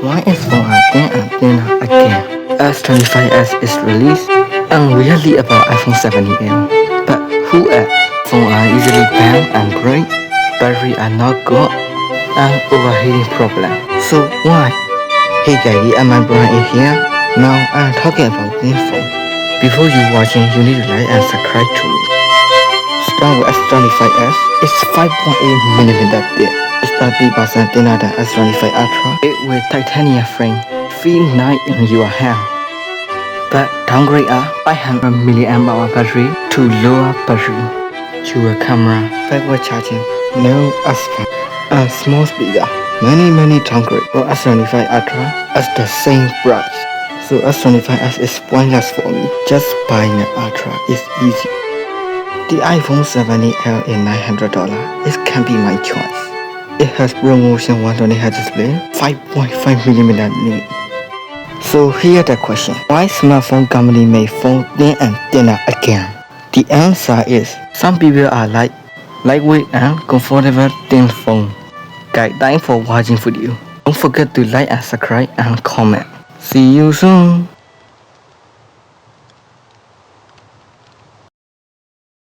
Why is phone thinner again? S25s is released and really about iPhone 7e. But who else? Phone are easily bang and break, battery are not good, and overheating problem. So why? Hey guys, I'm Brian in here. Now I'm talking about this phone. Before you watching, you need to like and subscribe to me. Start with S25s. It's 5.8mm thick. It's 30% thinner than S25 Ultra. It with titanium frame. Feel nice in your hand. But downgrade a 500 mAh battery to lower battery. Dual camera, backward charging, no aspect, and small speaker. Many downgrade for S25 Ultra at the same price. So S25s is pointless for me. Just buying an Ultra is easy. The iPhone 7L is $900. It can be my choice. It has ProMotion 120Hz display, 5.5mm. So here's the question. Why smartphone company make phone thin and thinner again? The answer is some people are like lightweight and comfortable thin phone. Guys, thanks for watching video. Don't forget to like and subscribe and comment. See you soon.